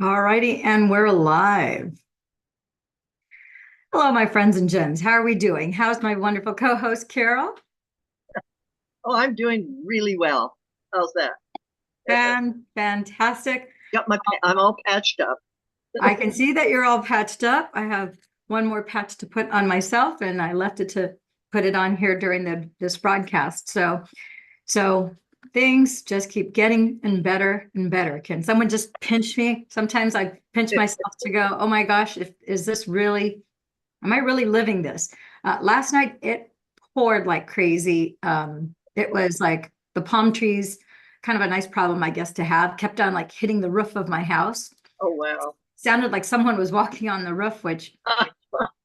All righty, and we're live. Hello, my friends and gems. How are we doing? How's my wonderful co-host, Carol? Oh, I'm doing really well. How's that? Fantastic. I'm all patched up. I can see that you're all patched up. I have one more patch to put on myself, and I left it to put it on here during this broadcast. So things just keep getting and better and better. Can someone just pinch me? Sometimes I pinch myself to go, oh my gosh, is this really? Am I really living this? Last night it poured like crazy. It was like the palm trees, kind of a nice problem, I guess, to have, kept on like hitting the roof of my house. Oh, wow. Sounded like someone was walking on the roof, which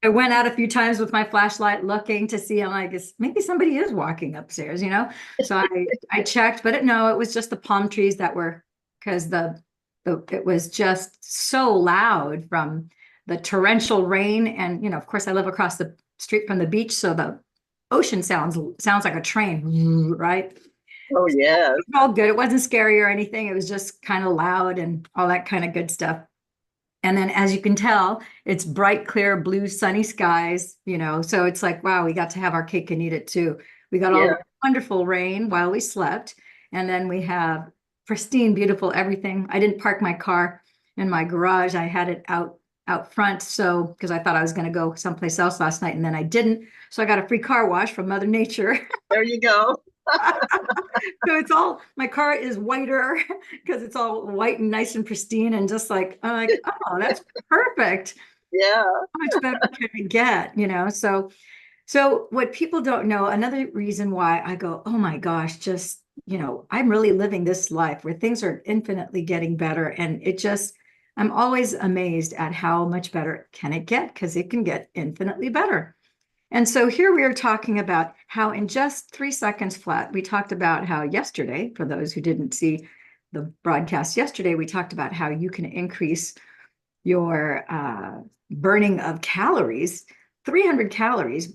I went out a few times with my flashlight looking to see. I'm like, maybe somebody is walking upstairs, you know? So I checked, but no, it was just the palm trees that were because the it was just so loud from the torrential rain. And of course, I live across the street from the beach, so the ocean sounds like a train, right? Oh, yes. It's all good. It wasn't scary or anything. It was just kind of loud and all that kind of good stuff. And then, as you can tell, it's bright, clear, blue, sunny skies, so it's like, wow, we got to have our cake and eat it too. We got all Yeah. the wonderful rain while we slept. And then we have pristine, beautiful everything. I didn't park my car in my garage. I had it out front. So, because I thought I was going to go someplace else last night and then I didn't. So I got a free car wash from Mother Nature. There you go. So it's all my car is whiter because it's all white and nice and pristine and just like I'm like, oh, that's perfect. Yeah. How much better can it get? So what people don't know, another reason why I go, oh my gosh, just I'm really living this life where things are infinitely getting better. And I'm always amazed at how much better can it get because it can get infinitely better. And so here we are talking about how in just 3 seconds flat, we talked about how yesterday, for those who didn't see the broadcast yesterday, we talked about how you can increase your burning of calories, 300 calories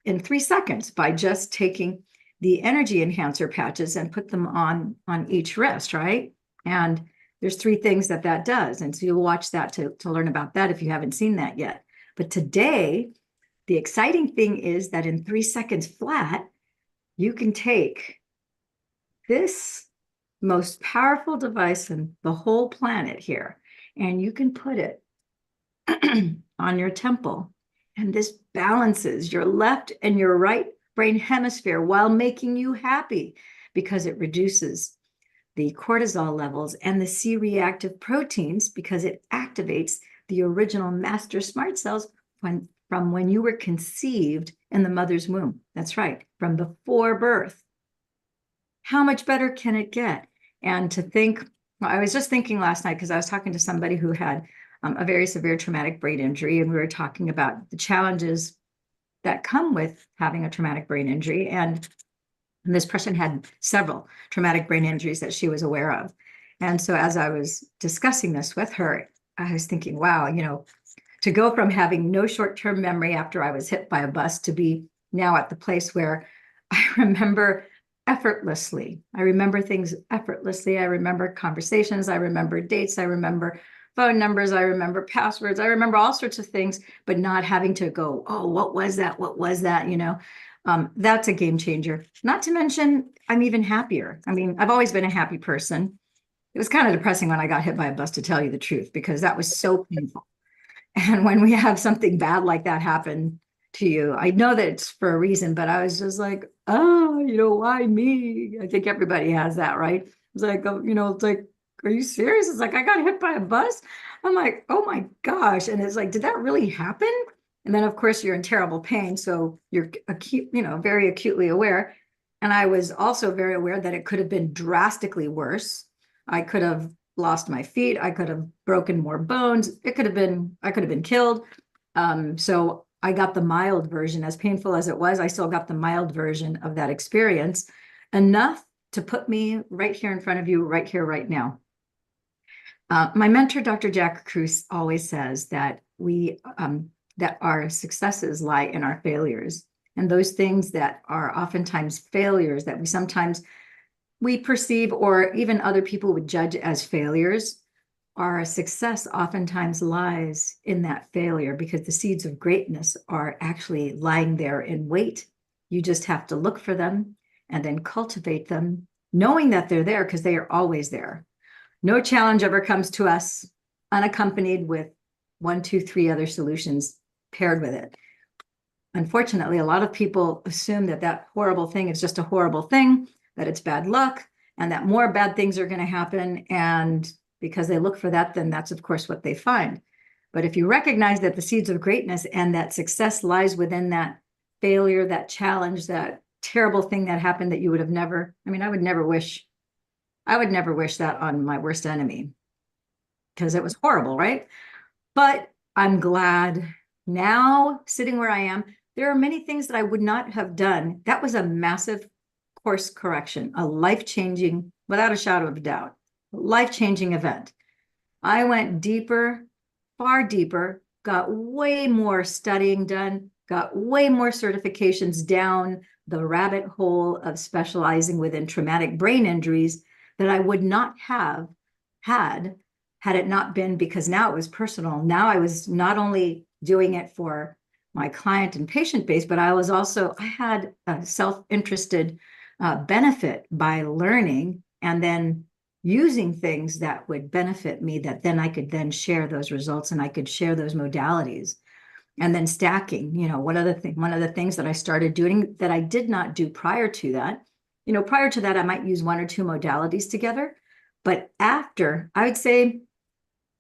in 3 seconds by just taking the energy enhancer patches and put them on each wrist, right? And there's three things that does. And so you'll watch that to learn about that if you haven't seen that yet. But today, the exciting thing is that in 3 seconds flat, you can take this most powerful device in the whole planet here, and you can put it on your temple. And this balances your left and your right brain hemisphere while making you happy because it reduces the cortisol levels and the C reactive proteins because it activates the original master smart cells from when you were conceived in the mother's womb. That's right, from before birth. How much better can it get? And to think, well, I was just thinking last night because I was talking to somebody who had a very severe traumatic brain injury, and we were talking about the challenges that come with having a traumatic brain injury. And this person had several traumatic brain injuries that she was aware of. And so as I was discussing this with her, I was thinking, wow, to go from having no short-term memory after I was hit by a bus to be now at the place where I remember effortlessly. I remember things effortlessly. I remember conversations. I remember dates. I remember phone numbers. I remember passwords. I remember all sorts of things, but not having to go, oh, what was that? What was that? That's a game changer. Not to mention, I'm even happier. I mean, I've always been a happy person. It was kind of depressing when I got hit by a bus, to tell you the truth, because that was so painful. And when we have something bad like that happen to you, I know that it's for a reason, but I was just like, oh, why me? I think everybody has that, right? It's like, oh, it's like, are you serious? It's like, I got hit by a bus. I'm like, oh my gosh. And it's like, did that really happen? And then, of course, you're in terrible pain. So you're acute, very acutely aware. And I was also very aware that it could have been drastically worse. I could have lost my feet. I could have broken more bones. I could have been killed. So I got the mild version. As painful as it was, I still got the mild version of that experience, enough to put me right here in front of you, right here, right now. My mentor, Dr. Jack Cruz, always says that that our successes lie in our failures, and those things that are oftentimes failures that we perceive, or even other people would judge as failures, our success oftentimes lies in that failure, because the seeds of greatness are actually lying there in wait. You just have to look for them and then cultivate them, knowing that they're there, because they are always there. No challenge ever comes to us unaccompanied with 1, 2, 3 other solutions paired with it. Unfortunately, a lot of people assume that that horrible thing is just a horrible thing, that it's bad luck, and that more bad things are going to happen. And because they look for that, then that's, of course, what they find. But if you recognize that the seeds of greatness and that success lies within that failure, that challenge, that terrible thing that happened that you would have never, I mean, I would never wish that on my worst enemy, because it was horrible, right? But I'm glad now, sitting where I am, there are many things that I would not have done. That was a massive course correction, a life-changing, without a shadow of a doubt, life-changing event. I went deeper, far deeper, got way more studying done, got way more certifications down the rabbit hole of specializing within traumatic brain injuries that I would not have had it not been, because now it was personal. Now I was not only doing it for my client and patient base, but I had a self-interested benefit by learning and then using things that would benefit me, that then I could then share those results and I could share those modalities. And then stacking, one of the things that I started doing that I did not do prior to that, prior to that, I might use 1 or 2 modalities together. But after, I would say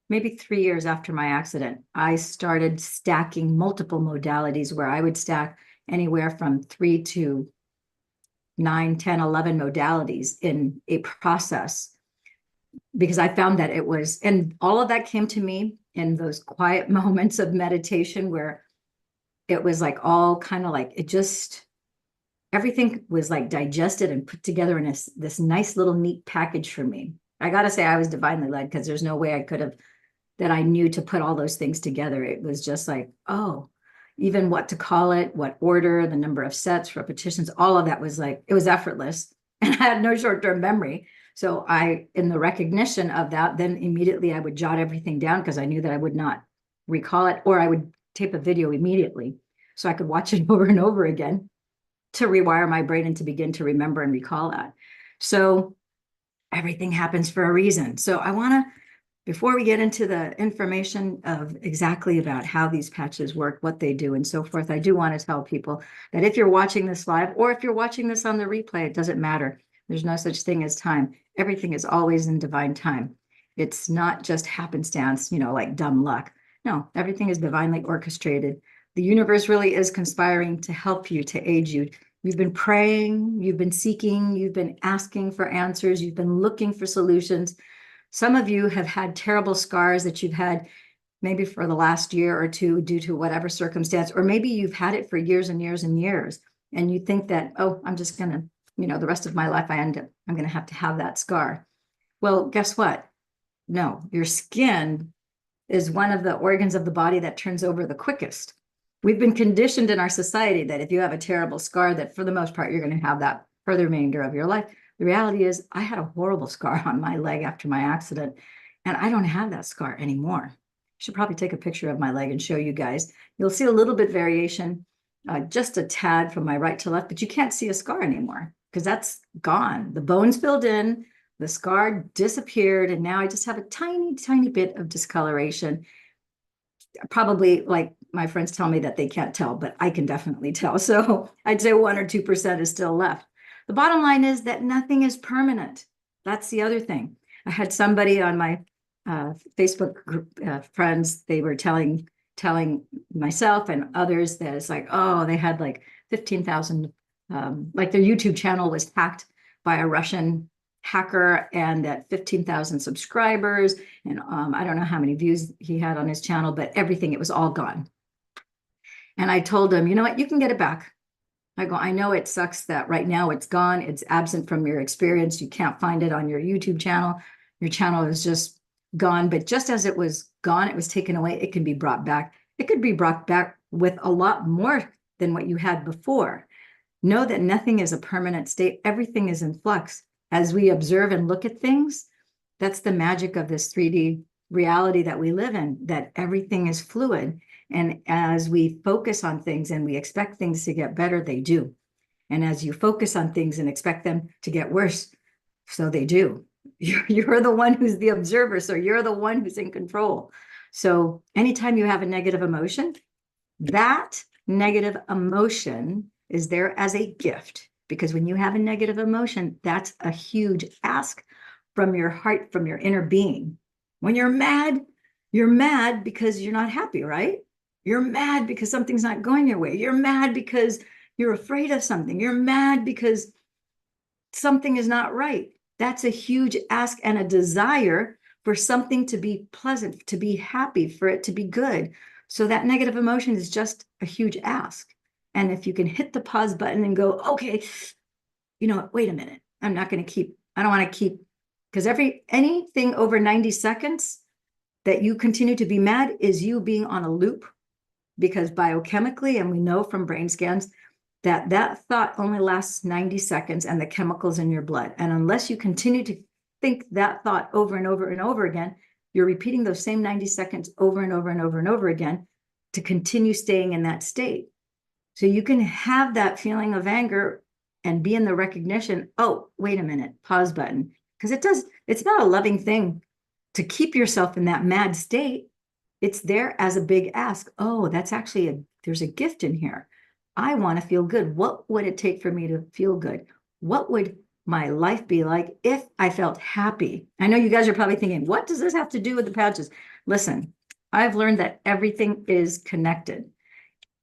maybe 3 years after my accident, I started stacking multiple modalities, where I would stack anywhere from 3 to 9, 10, 11 modalities in a process, because I found that it was, and all of that came to me in those quiet moments of meditation, where it was like all kind of like, it just, everything was like digested and put together in this nice little neat package for me. I got to say, I was divinely led, because there's no way I could have, that I knew to put all those things together. It was just like, oh, even what to call it, what order, the number of sets, repetitions, all of that was like, it was effortless. And I had no short-term memory. So in the recognition of that, then immediately I would jot everything down, because I knew that I would not recall it, or I would tape a video immediately so I could watch it over and over again to rewire my brain and to begin to remember and recall that. So everything happens for a reason. So I want to, before we get into the information of exactly about how these patches work, what they do, and so forth, I do want to tell people that if you're watching this live, or if you're watching this on the replay, it doesn't matter. There's no such thing as time. Everything is always in divine time. It's not just happenstance, like dumb luck. No, everything is divinely orchestrated. The universe really is conspiring to help you, to aid you. You've been praying, you've been seeking, you've been asking for answers, you've been looking for solutions. Some of you have had terrible scars that you've had maybe for the last year or two due to whatever circumstance, or maybe you've had it for years and years and years, and you think that, oh, I'm just going to, the rest of my life, I'm going to have that scar. Well, guess what? No, your skin is one of the organs of the body that turns over the quickest. We've been conditioned in our society that if you have a terrible scar, that for the most part, you're going to have that for the remainder of your life. The reality is, I had a horrible scar on my leg after my accident, and I don't have that scar anymore. I should probably take a picture of my leg and show you guys. You'll see a little bit variation, just a tad from my right to left, but you can't see a scar anymore, because that's gone. The bone's filled in, the scar disappeared, and now I just have a tiny, tiny bit of discoloration. Probably, like my friends tell me that they can't tell, but I can definitely tell. So I'd say 1 or 2% is still left. The bottom line is that nothing is permanent. That's the other thing. I had somebody on my Facebook group, friends, they were telling myself and others that it's like, oh, they had like 15,000, like their YouTube channel was hacked by a Russian hacker, and that 15,000 subscribers, and I don't know how many views he had on his channel, but everything, it was all gone. And I told him, you know what, you can get it back. I go, I know it sucks that right now it's gone. It's absent from your experience. You can't find it on your YouTube channel. Your channel is just gone. But just as it was gone, it was taken away. It can be brought back. It could be brought back with a lot more than what you had before. Know that nothing is a permanent state. Everything is in flux. As we observe and look at things, that's the magic of this 3D reality that we live in, that everything is fluid. And as we focus on things and we expect things to get better, they do. And as you focus on things and expect them to get worse, so they do. You're the one who's the observer, so you're the one who's in control. So anytime you have a negative emotion, that negative emotion is there as a gift, because when you have a negative emotion, that's a huge ask from your heart, from your inner being. When you're mad because you're not happy, right? You're mad because something's not going your way. You're mad because you're afraid of something. You're mad because something is not right. That's a huge ask and a desire for something to be pleasant, to be happy, for it to be good. So that negative emotion is just a huge ask. And if you can hit the pause button and go, okay, you know what, wait a minute. I don't want to keep, because anything over 90 seconds that you continue to be mad is you being on a loop, because biochemically, and we know from brain scans, that thought only lasts 90 seconds and the chemicals in your blood. And unless you continue to think that thought over and over and over again, you're repeating those same 90 seconds over and over and over and over again to continue staying in that state. So you can have that feeling of anger and be in the recognition, oh, wait a minute, pause button. Because it's not a loving thing to keep yourself in that mad state. It's there as a big ask. Oh, that's actually there's a gift in here. I want to feel good. What would it take for me to feel good? What would my life be like if I felt happy? I know you guys are probably thinking, what does this have to do with the patches? Listen, I've learned that everything is connected.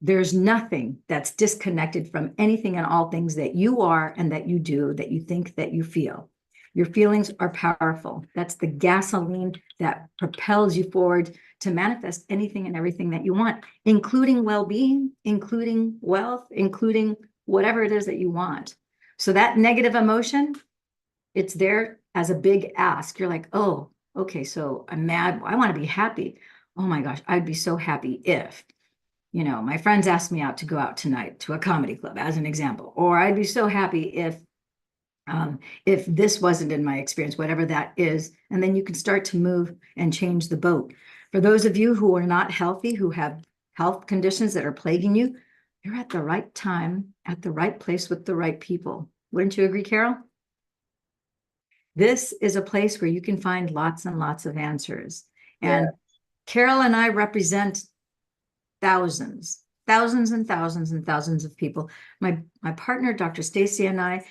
There's nothing that's disconnected from anything and all things that you are and that you do, that you think, that you feel. Your feelings are powerful. That's the gasoline that propels you forward to manifest anything and everything that you want, including well-being, including wealth, including whatever it is that you want. So that negative emotion, it's there as a big ask. You're like, oh, okay, so I'm mad. I want to be happy. Oh my gosh, I'd be so happy if, my friends asked me out to go out tonight to a comedy club, as an example, or I'd be so happy if this wasn't in my experience, whatever that is. And then you can start to move and change the boat. For those of you who are not healthy, who have health conditions that are plaguing you, you're at the right time, at the right place with the right people. Wouldn't you agree, Carol? This is a place where you can find lots and lots of answers. And Carol and I represent thousands and thousands and thousands of people. My partner, Dr. Stacy, and I,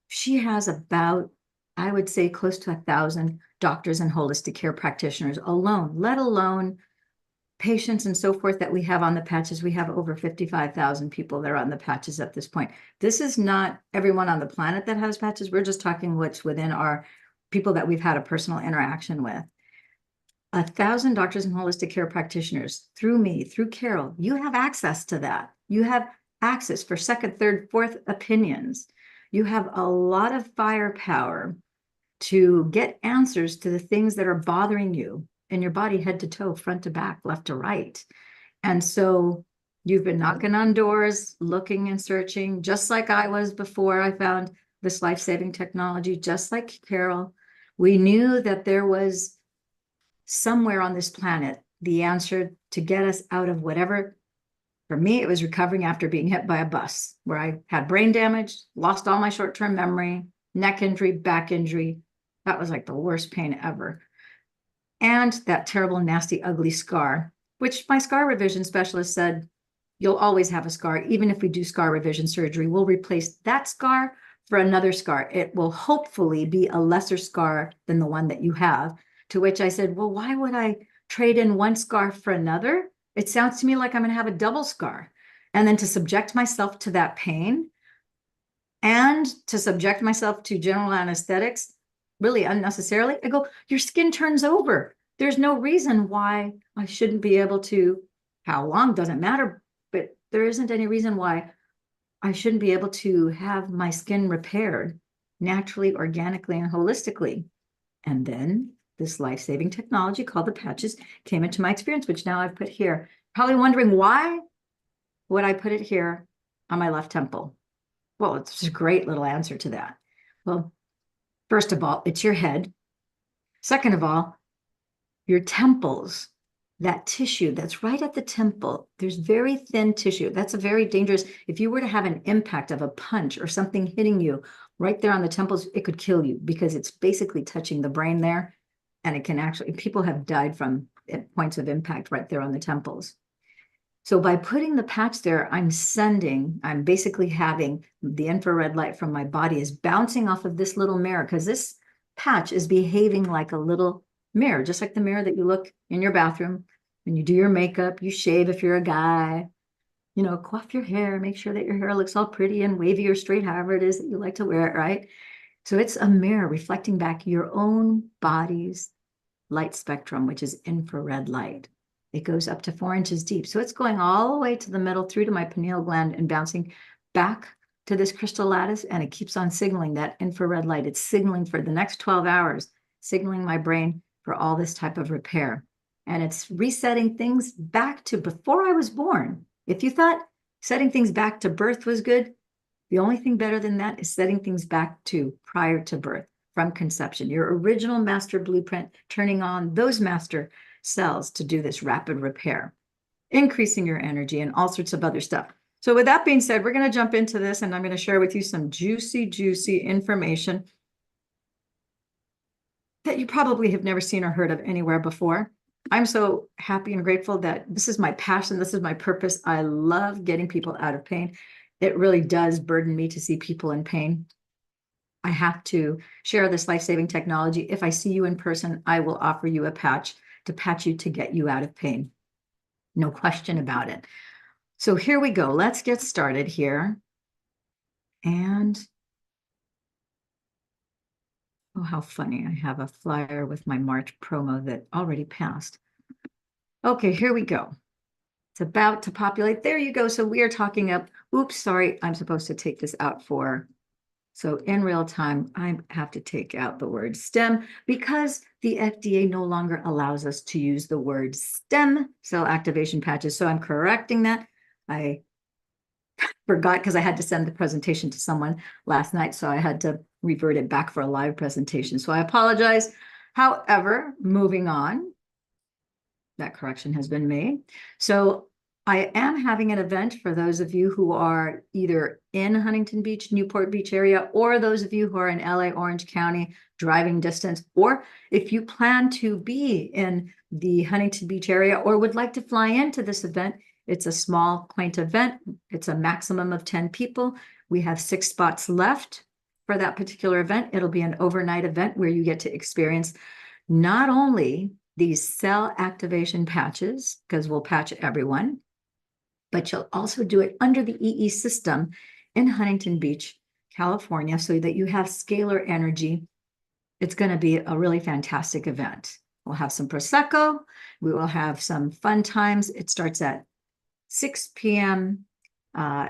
she has about, I would say, close to 1,000 doctors and holistic care practitioners alone, let alone patients and so forth that we have on the patches. We have over 55,000 people that are on the patches at this point. This is not everyone on the planet that has patches. We're just talking what's within our people that we've had a personal interaction with. 1,000 doctors and holistic care practitioners through me, through Carol. You have access to that. You have access for second, third, fourth opinions. You have a lot of firepower to get answers to the things that are bothering you in your body, head to toe, front to back, left to right. And so you've been knocking on doors, looking and searching, just like I was before I found this life-saving technology, just like Carol. We knew that there was somewhere on this planet the answer to get us out of whatever. For me, it was recovering after being hit by a bus, where I had brain damage, lost all my short-term memory, neck injury, back injury. That was like the worst pain ever. And that terrible, nasty, ugly scar, which my scar revision specialist said, you'll always have a scar. Even if we do scar revision surgery, we'll replace that scar for another scar. It will hopefully be a lesser scar than the one that you have. To which I said, well, why would I trade in one scar for another? It sounds to me like I'm going to have a double scar. And then to subject myself to that pain and to subject myself to general anesthetics, really unnecessarily, I go, your skin turns over. There's no reason why I shouldn't be able to, how long doesn't matter, but there isn't any reason why I shouldn't be able to have my skin repaired naturally, organically, and holistically. And then this life-saving technology called the patches came into my experience, which now I've put here. Probably wondering, why would I put it here on my left temple? Well, it's a great little answer to that. Well, first of all, it's your head. Second of all, your temples, that tissue that's right at the temple, there's very thin tissue. That's a very dangerous, if you were to have an impact of a punch or something hitting you right there on the temples, it could kill you because it's basically touching the brain there. And it can actually, people have died from points of impact right there on the temples. So by putting the patch there, I'm basically having the infrared light from my body is bouncing off of this little mirror because this patch is behaving like a little mirror, just like the mirror that you look in your bathroom when you do your makeup, you shave if you're a guy, coif your hair, make sure that your hair looks all pretty and wavy or straight, however it is that you like to wear it, right? So it's a mirror reflecting back your own body's light spectrum, which is infrared light. It goes up to 4 inches deep. So it's going all the way to the middle through to my pineal gland and bouncing back to this crystal lattice. And it keeps on signaling that infrared light. It's signaling for the next 12 hours, signaling my brain for all this type of repair. And it's resetting things back to before I was born. If you thought setting things back to birth was good, the only thing better than that is setting things back to prior to birth, from conception, your original master blueprint, turning on those master cells to do this rapid repair, increasing your energy and all sorts of other stuff. So with that being said, we're going to jump into this and I'm going to share with you some juicy information that you probably have never seen or heard of anywhere before. I'm so happy and grateful that this is my passion. This is my purpose. I love getting people out of pain. It really does burden me to see people in pain. I have to share this life-saving technology. If I see you in person, I will offer you a patch to patch you to get you out of pain. No question about it. So here we go. Let's get started here. And, oh, how funny. I have a flyer with my March promo that already passed. Okay, here we go. It's about to populate. There you go. So we are talking up, oops, sorry, I'm supposed to take this out for, so in real time, I have to take out the word STEM because the FDA no longer allows us to use the word STEM, cell activation patches. So I'm correcting that. I forgot because I had to send the presentation to someone last night. So I had to revert it back for a live presentation. So I apologize. However, moving on, that correction has been made. So I am having an event for those of you who are either in Huntington Beach, Newport Beach area, or those of you who are in LA, Orange County, driving distance, or if you plan to be in the Huntington Beach area or would like to fly into this event, it's a small, quaint event. It's a maximum of 10 people. We have 6 spots left for that particular event. It'll be an overnight event where you get to experience not only these cell activation patches, because we'll patch everyone, but you'll also do it under the EE system in Huntington Beach, California, so that you have scalar energy. It's going to be a really fantastic event. We'll have some Prosecco. We will have some fun times. It starts at 6 p.m.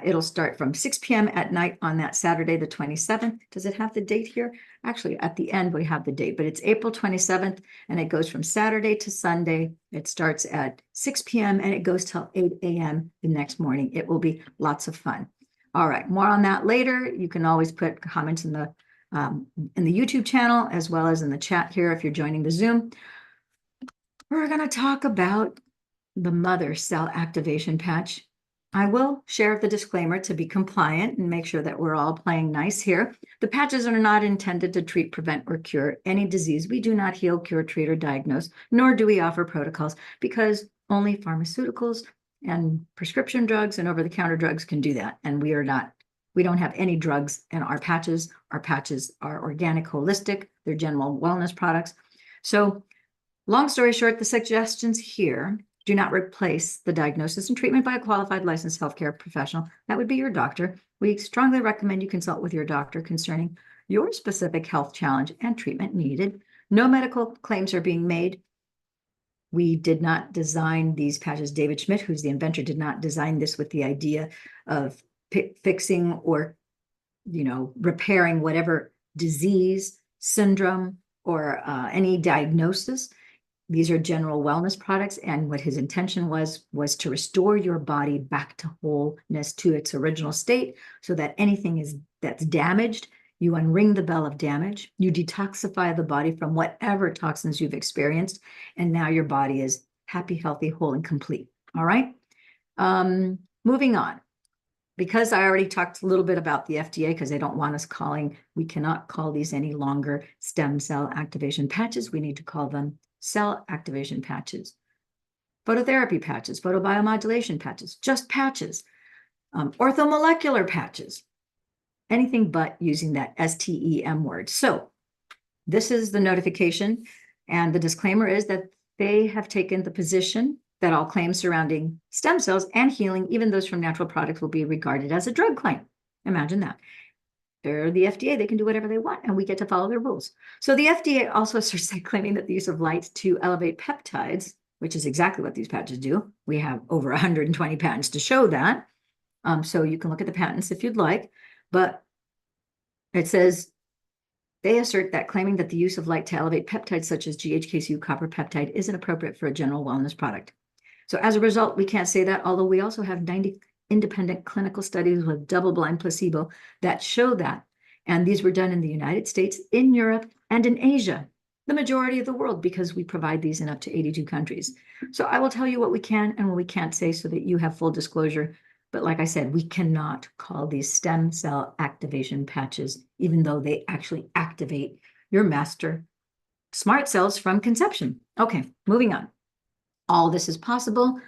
It'll start from 6 p.m. at night on that Saturday, the 27th. Does it have the date here? Actually, at the end, we have the date, but it's April 27th, and it goes from Saturday to Sunday. It starts at 6 p.m. and it goes till 8 a.m. the next morning. It will be lots of fun. All right, more on that later. You can always put comments in the YouTube channel as well as in the chat here if you're joining the Zoom. We're going to talk about the mother cell activation patch. I will share the disclaimer to be compliant and make sure that we're all playing nice here. The patches are not intended to treat, prevent, or cure any disease. We do not heal, cure, treat, or diagnose, nor do we offer protocols because only pharmaceuticals and prescription drugs and over-the-counter drugs can do that. And we don't have any drugs in our patches. Our patches are organic, holistic. They're general wellness products. So long story short, the suggestions here do not replace the diagnosis and treatment by a qualified licensed healthcare professional. That would be your doctor. We strongly recommend you consult with your doctor concerning your specific health challenge and treatment needed. No medical claims are being made. We did not design these patches. David Schmidt, who's the inventor, did not design this with the idea of fixing or, repairing whatever disease, syndrome, or any diagnosis. These are general wellness products, and what his intention was to restore your body back to wholeness, to its original state, so that anything that's damaged You unring the bell of damage. You detoxify the body from whatever toxins you've experienced. And now your body is happy, healthy, whole, and complete. All right. Moving on. Because I already talked a little bit about the FDA, because they don't want us we cannot call these any longer stem cell activation patches. We need to call them cell activation patches, phototherapy patches, photobiomodulation patches, just patches, orthomolecular patches, anything but using that STEM word. So this is the notification, and the disclaimer is that they have taken the position that all claims surrounding stem cells and healing, even those from natural products, will be regarded as a drug claim. Imagine that. They're the FDA, they can do whatever they want, and we get to follow their rules. So the FDA also starts claiming that the use of light to elevate peptides, which is exactly what these patches do. We have over 120 patents to show that. So you can look at the patents if you'd like, but it says they assert that claiming that the use of light to elevate peptides such as GHKCU copper peptide isn't appropriate for a general wellness product. So as a result, we can't say that, although we also have 90 independent clinical studies with double-blind placebo that show that. And these were done in the United States, in Europe, and in Asia, the majority of the world, because we provide these in up to 82 countries. So I will tell you what we can and what we can't say so that you have full disclosure. But like I said, we cannot call these stem cell activation patches, even though they actually activate your master smart cells from conception. Okay, moving on. All this is possible.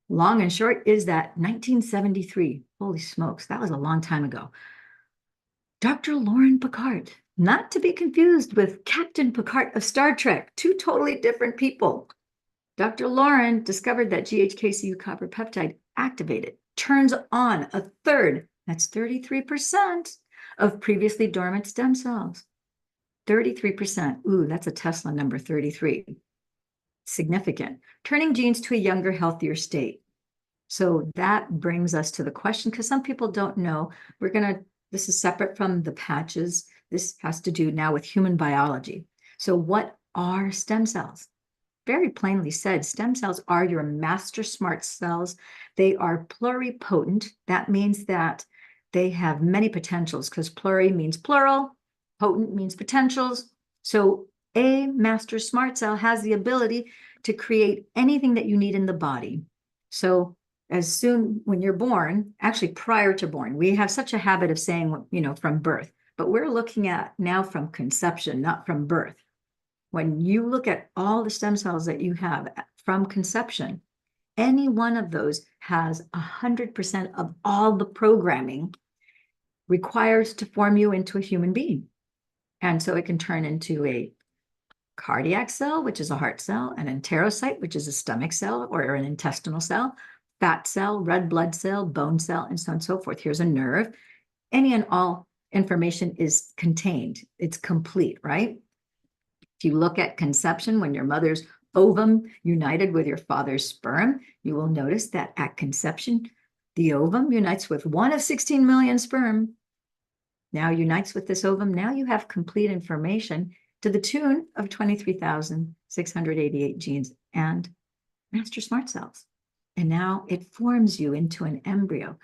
Long and short is that 1973, holy smokes, that was a long time ago. Dr. Lauren Picard, not to be confused with Captain Picard of Star Trek, two totally different people. Dr. Lauren discovered that GHKCU copper peptide activated, turns on a third, that's 33% of previously dormant stem cells. 33%, ooh, that's a Tesla number, 33. Significant, turning genes to a younger, healthier state. So that brings us to the question, because some people don't know, this is separate from the patches. This has to do now with human biology. So what are stem cells? Very plainly said, stem cells are your master smart cells. They are pluripotent. That means that they have many potentials, because pluri means plural, potent means potentials. So a master smart cell has the ability to create anything that you need in the body. So as soon when you're born, actually prior to born, we have such a habit of saying, from birth, but we're looking at now from conception, not from birth. When you look at all the stem cells that you have from conception, any one of those has 100% of all the programming required to form you into a human being. And so it can turn into a cardiac cell, which is a heart cell, an enterocyte, which is a stomach cell or an intestinal cell, fat cell, red blood cell, bone cell, and so on and so forth. Here's a nerve. Any and all information is contained. It's complete, right? If you look at conception, when your mother's ovum united with your father's sperm, you will notice that at conception, the ovum unites with one of 16 million sperm. Now unites with this ovum. Now you have complete information to the tune of 23,688 genes and master smart cells. And now it forms you into an embryo.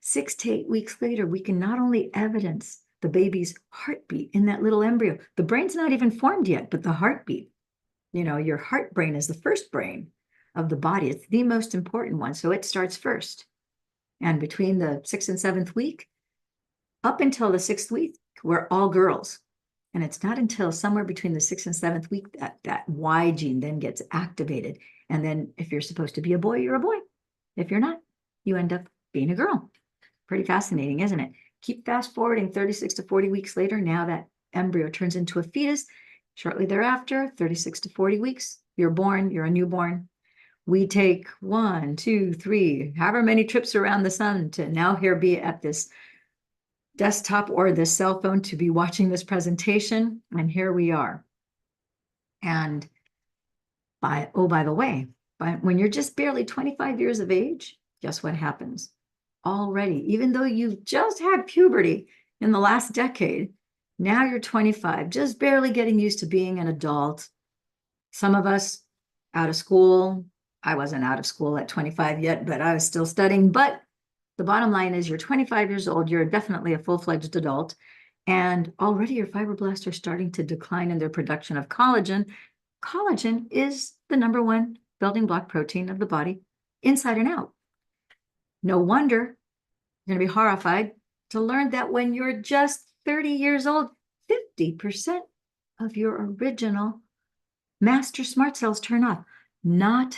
6 to 8 weeks later, we can not only evidence the baby's heartbeat in that little embryo. The brain's not even formed yet, but the heartbeat, your heart brain is the first brain of the body. It's the most important one. So it starts first. And between the 6th and 7th week, up until the 6th week, we're all girls. And it's not until somewhere between the 6th and 7th week that Y gene then gets activated. And then if you're supposed to be a boy, you're a boy. If you're not, you end up being a girl. Pretty fascinating, isn't it? Keep fast forwarding 36 to 40 weeks later. Now that embryo turns into a fetus. Shortly thereafter, 36 to 40 weeks, you're born, you're a newborn. We take 1, 2, 3, however many trips around the sun to now be at this desktop or this cell phone to be watching this presentation. And here we are. And by the way, when you're just barely 25 years of age, guess what happens? Already, even though you've just had puberty in the last decade, now you're 25, just barely getting used to being an adult. Some of us out of school. I wasn't out of school at 25 yet, but I was still studying. But the bottom line is you're 25 years old. You're definitely a full-fledged adult. And already your fibroblasts are starting to decline in their production of collagen. Collagen is the #1 building block protein of the body, inside and out. No wonder you're going to be horrified to learn that when you're just 30 years old, 50% of your original master smart cells turn off, not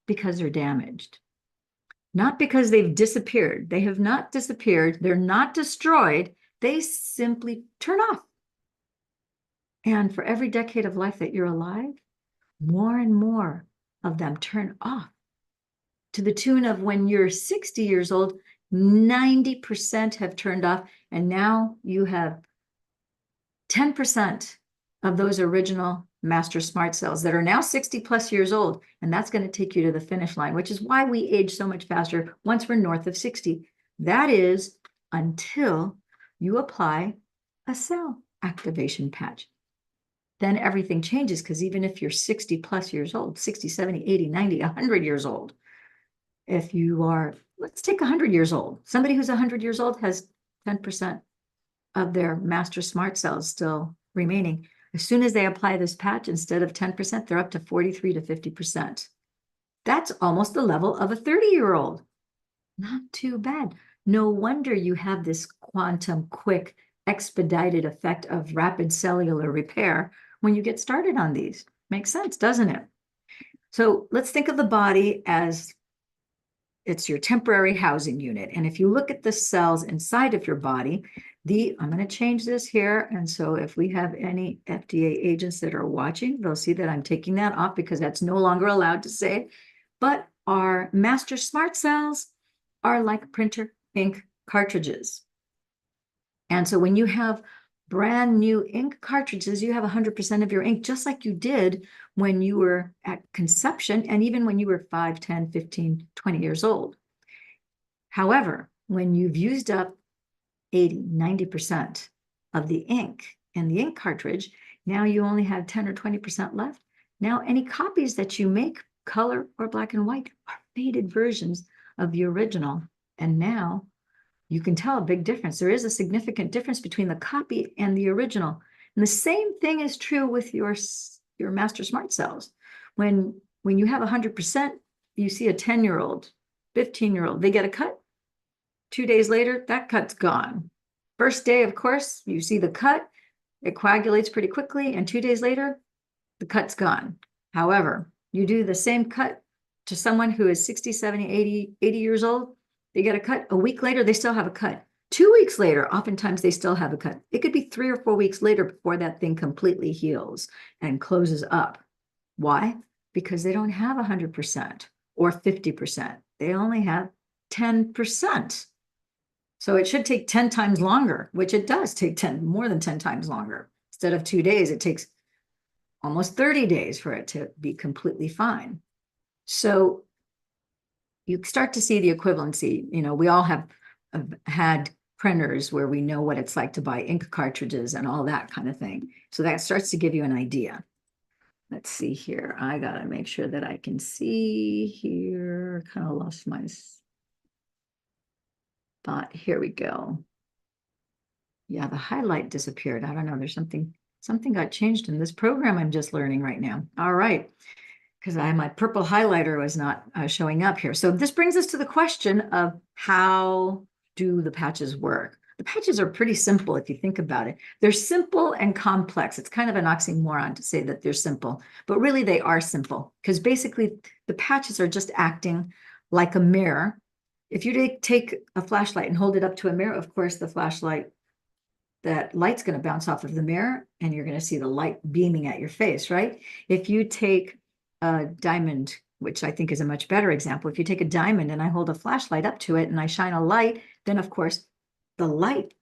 because they're damaged, not because they've disappeared. They have not disappeared. They're not destroyed. They simply turn off. And for every decade of life that you're alive, more and more of them turn off, to the tune of when you're 60 years old, 90% have turned off. And now you have 10% of those original master smart cells that are now 60 plus years old. And that's going to take you to the finish line, which is why we age so much faster once we're north of 60. That is until you apply a cell activation patch. Then everything changes, because even if you're 60 plus years old, 60, 70, 80, 90, 100 years old, if you are, let's take 100 years old. Somebody who's 100 years old has 10% of their master smart cells still remaining. As soon as they apply this patch, instead of 10%, they're up to 43 to 50%. That's almost the level of a 30-year-old. Not too bad. No wonder you have this quantum, quick, expedited effect of rapid cellular repair when you get started on these. Makes sense, doesn't it? So let's think of the body as it's your temporary housing unit. And if you look at the cells inside of your body, I'm going to change this here. And so if we have any FDA agents that are watching, they'll see that I'm taking that off because that's no longer allowed to say. But our master smart cells are like printer ink cartridges. And so when you have brand new ink cartridges, you have 100% of your ink, just like you did when you were at conception and even when you were 5, 10, 15, 20 years old. However, when you've used up 80, 90% of the ink in the ink cartridge, now you only have 10 or 20% left. Now any copies that you make, color or black and white, are faded versions of the original. And now you can tell a big difference. There is a significant difference between the copy and the original. And the same thing is true with your master smart cells. When you have 100%, you see a 10-year-old, 15-year-old, they get a cut. 2 days later, that cut's gone. First day, of course, you see the cut, it coagulates pretty quickly, and 2 days later, the cut's gone. However, you do the same cut to someone who is 60, 70, 80 years old, they get a cut. A week later, they still have a cut. 2 weeks later, oftentimes they still have a cut. It could be 3 or 4 weeks later before that thing completely heals and closes up. Why? Because they don't have 100% or 50%. They only have 10%. So it should take 10 times longer, which it does take more than 10 times longer. Instead of 2 days, it takes almost 30 days for it to be completely fine. So you start to see the equivalency. You know, we all have had printers where we know what it's like to buy ink cartridges and all that kind of thing. So that starts to give you an idea. Let's see here. I got to make sure that I can see here. Kind of lost my spot. Here we go. Yeah, the highlight disappeared. I don't know. There's something got changed in this program I'm just learning right now. All right. Because my purple highlighter was not showing up here. So this brings us to the question of how do the patches work? The patches are pretty simple if you think about it. They're simple and complex. It's kind of an oxymoron to say that they're simple, but really they are simple because basically the patches are just acting like a mirror. If you take a flashlight and hold it up to a mirror, of course, that light's going to bounce off of the mirror and you're going to see the light beaming at your face, right? If you take a diamond, which I think is a much better example. If you take a diamond and I hold a flashlight up to it and I shine a light, then of course the light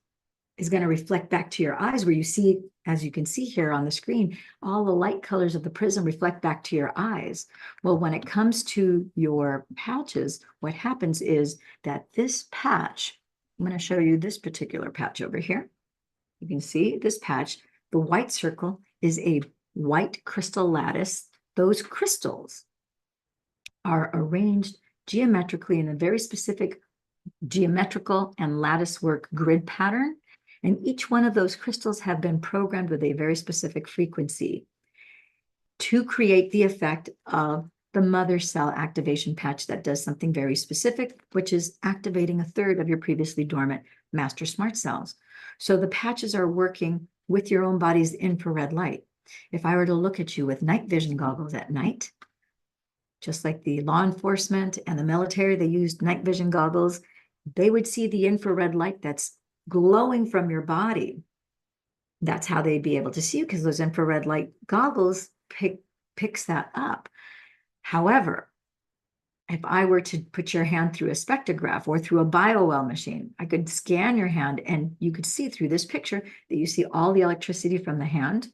is going to reflect back to your eyes where you see, as you can see here on the screen, all the light colors of the prism reflect back to your eyes. Well, when it comes to your patches, what happens is that this patch, I'm going to show you this particular patch over here. You can see this patch, the white circle is a white crystal lattice. Those crystals are arranged geometrically in a very specific geometrical and lattice work grid pattern. And each one of those crystals have been programmed with a very specific frequency to create the effect of the mother cell activation patch that does something very specific, which is activating a third of your previously dormant master smart cells. So the patches are working with your own body's infrared light. If I were to look at you with night vision goggles at night, just like the law enforcement and the military, they used night vision goggles, they would see the infrared light that's glowing from your body. That's how they'd be able to see you, because those infrared light goggles picks that up. However, if I were to put your hand through a spectrograph or through a biowell machine, I could scan your hand and you could see through this picture that you see all the electricity from the hand.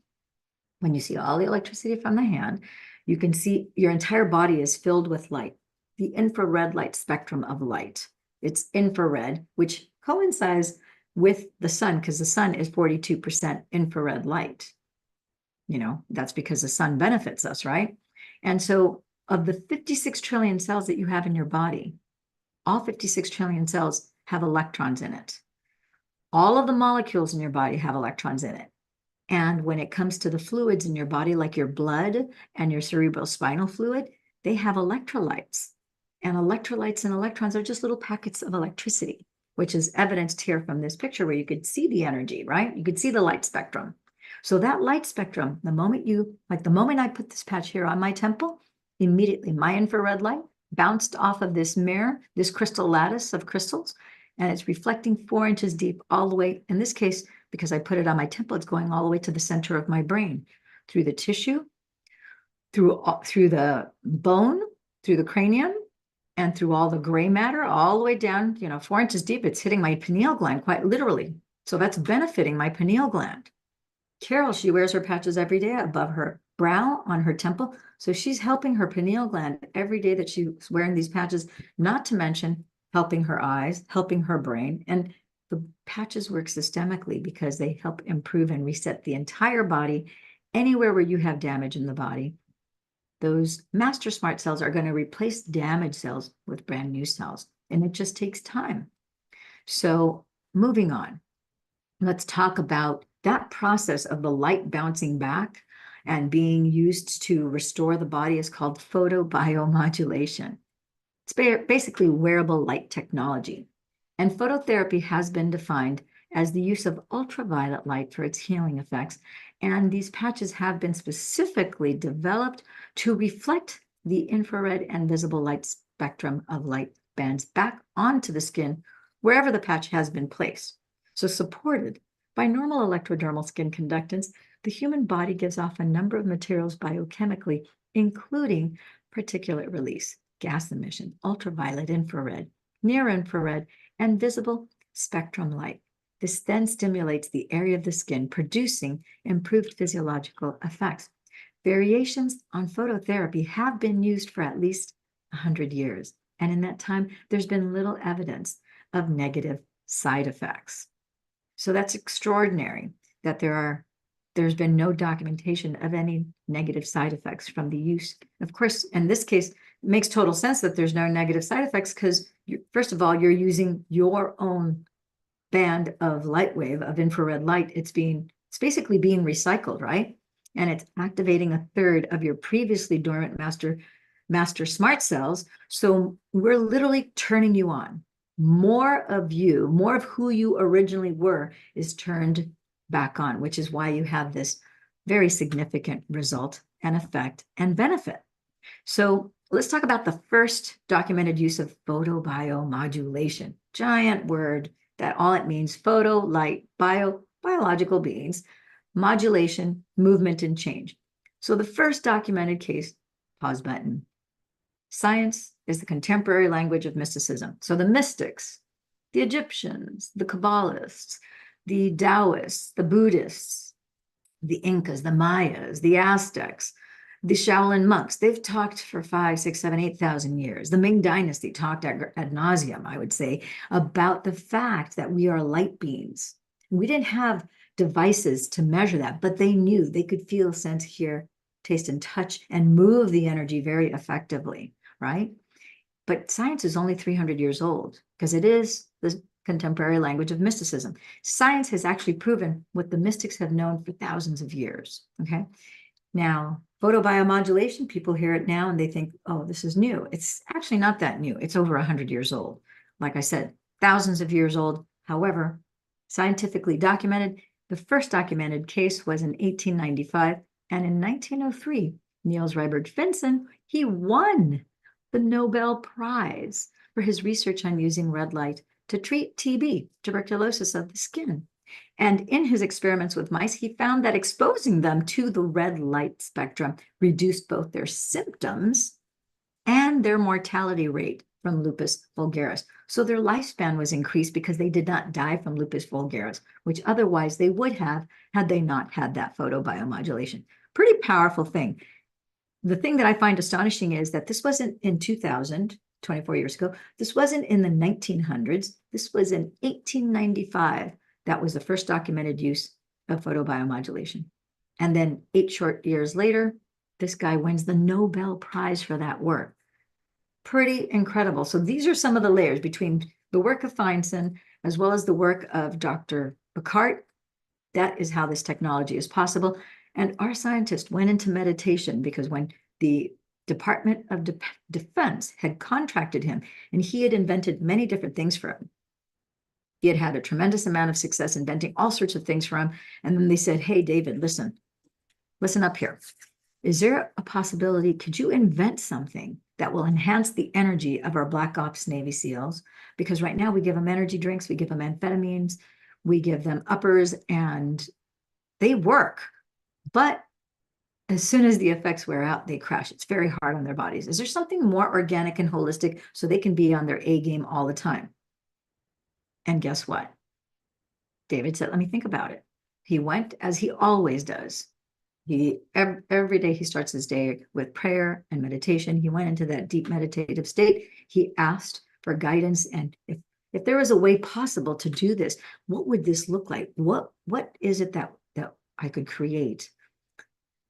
When you see all the electricity from the hand, you can see your entire body is filled with light, the infrared light spectrum of light. It's infrared, which coincides with the sun, because the sun is 42% infrared light. That's because the sun benefits us, right? And so of the 56 trillion cells that you have in your body, all 56 trillion cells have electrons in it. All of the molecules in your body have electrons in it. And when it comes to the fluids in your body, like your blood and your cerebral spinal fluid, they have electrolytes. And electrolytes and electrons are just little packets of electricity, which is evidenced here from this picture where you could see the energy, right? You could see the light spectrum. So that light spectrum, the moment I put this patch here on my temple, immediately my infrared light bounced off of this mirror, this crystal lattice of crystals, and it's reflecting 4 inches deep all the way. In this case, because I put it on my temple, it's going all the way to the center of my brain, through the tissue, through the bone, through the cranium, and through all the gray matter, all the way down, 4 inches deep. It's hitting my pineal gland, quite literally. So that's benefiting my pineal gland. Carol, she wears her patches every day above her brow on her temple. So she's helping her pineal gland every day that she's wearing these patches, not to mention helping her eyes, helping her brain. And the patches work systemically because they help improve and reset the entire body. Anywhere where you have damage in the body, those master smart cells are going to replace damaged cells with brand new cells. And it just takes time. So moving on, let's talk about that process of the light bouncing back and being used to restore the body is called photobiomodulation. It's basically wearable light technology. And phototherapy has been defined as the use of ultraviolet light for its healing effects. And these patches have been specifically developed to reflect the infrared and visible light spectrum of light bands back onto the skin wherever the patch has been placed. So supported by normal electrodermal skin conductance, the human body gives off a number of materials biochemically, including particulate release, gas emission, ultraviolet, infrared, near infrared, and visible spectrum light. This then stimulates the area of the skin, producing improved physiological effects. Variations on phototherapy have been used for at least 100 years, and in that time, there's been little evidence of negative side effects. So that's extraordinary that there's been no documentation of any negative side effects from the use. Of course, in this case, it makes total sense that there's no negative side effects because, first of all, you're using your own band of light wave of infrared light. It's basically being recycled, right? And it's activating a third of your previously dormant master smart cells. So we're literally turning you on. More of you, more of who you originally were is turned back on, which is why you have this very significant result and effect and benefit. So let's talk about the first documented use of photobiomodulation. Giant word that all it means, photo, light, biological beings, modulation, movement, and change. So the first documented case, pause button. Science is the contemporary language of mysticism. So the mystics, the Egyptians, the Kabbalists, the Taoists, the Buddhists, the Incas, the Mayas, the Aztecs, the Shaolin monks, they've talked for 5, 6, 7, 8,000 years. The Ming Dynasty talked ad nauseum, I would say, about the fact that we are light beings. We didn't have devices to measure that, but they knew they could feel, sense, hear, taste, and touch, and move the energy very effectively, right? But science is only 300 years old because it is the contemporary language of mysticism. Science has actually proven what the mystics have known for thousands of years, okay? Now, photobiomodulation, people hear it now and they think, oh, this is new. It's actually not that new. It's over 100 years old. Like I said, thousands of years old. However, scientifically documented, the first documented case was in 1895. And in 1903, Niels Reiberg-Finsen, he won the Nobel Prize for his research on using red light to treat TB, tuberculosis of the skin. And in his experiments with mice, he found that exposing them to the red light spectrum reduced both their symptoms and their mortality rate from lupus vulgaris. So their lifespan was increased because they did not die from lupus vulgaris, which otherwise they would have had they not had that photobiomodulation. Pretty powerful thing. The thing that I find astonishing is that this wasn't in 2000, 24 years ago. This wasn't in the 1900s. This was in 1895. That was the first documented use of photobiomodulation. And then 8 short years later, this guy wins the Nobel Prize for that work. Pretty incredible. So these are some of the layers between the work of Feinstein as well as the work of Dr. Picard. That is how this technology is possible. And our scientist went into meditation because when the Department of Defense had contracted him and he had invented many different things for him, he had had a tremendous amount of success inventing all sorts of things for him. And then they said, hey, David, listen up here. Is there a possibility, could you invent something that will enhance the energy of our Black Ops Navy SEALs? Because right now we give them energy drinks, we give them amphetamines, we give them uppers, and they work. But as soon as the effects wear out, they crash. It's very hard on their bodies. Is there something more organic and holistic so they can be on their A game all the time? And guess what? David said, let me think about it. He went as he always does. Every day he starts his day with prayer and meditation. He went into that deep meditative state. He asked for guidance. And if there was a way possible to do this, what would this look like? What is it that I could create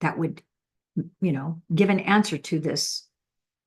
that would, give an answer to this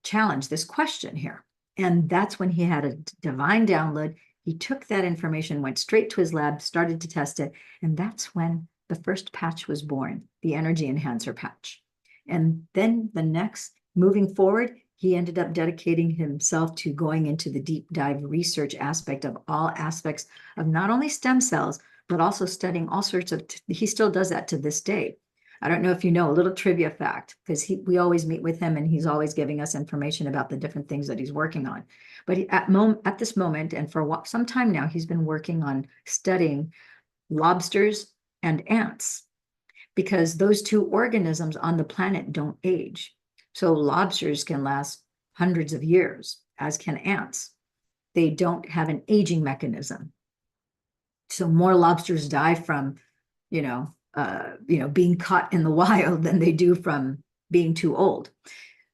challenge, this question here? And that's when he had a divine download. He took that information, went straight to his lab, started to test it. And that's when the first patch was born, the energy enhancer patch. And then the next, moving forward, he ended up dedicating himself to going into the deep dive research aspect of all aspects of not only stem cells, but also studying all sorts of, he still does that to this day. I don't know if you know a little trivia fact, because we always meet with him and he's always giving us information about the different things that he's working on. But at this moment, and for some time now, he's been working on studying lobsters and ants, because those two organisms on the planet don't age. So lobsters can last hundreds of years, as can ants. They don't have an aging mechanism. So more lobsters die from, being caught in the wild than they do from being too old.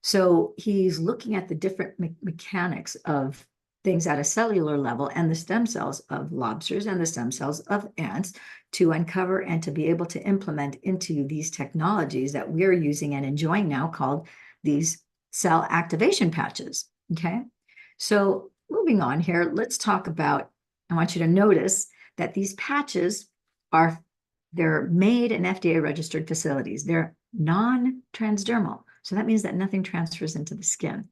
So he's looking at the different mechanics of things at a cellular level and the stem cells of lobsters and the stem cells of ants to uncover and to be able to implement into these technologies that we're using and enjoying now, called these cell activation patches. Okay. So moving on here, let's talk about, I want you to notice that these patches they're made in FDA registered facilities. They're non-transdermal. So that means that nothing transfers into the skin.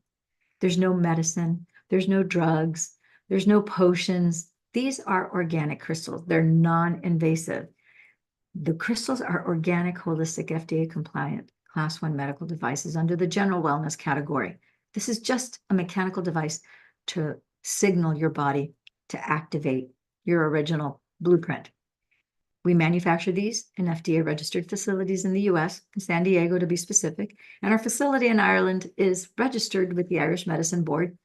There's no medicine, there's no drugs, there's no potions. These are organic crystals. They're non-invasive. The crystals are organic, holistic, FDA compliant, class 1 medical devices under the general wellness category. This is just a mechanical device to signal your body to activate your original blueprint. We manufacture these in FDA registered facilities in the US, in San Diego to be specific, and our facility in Ireland is registered with the Irish Medicine Board.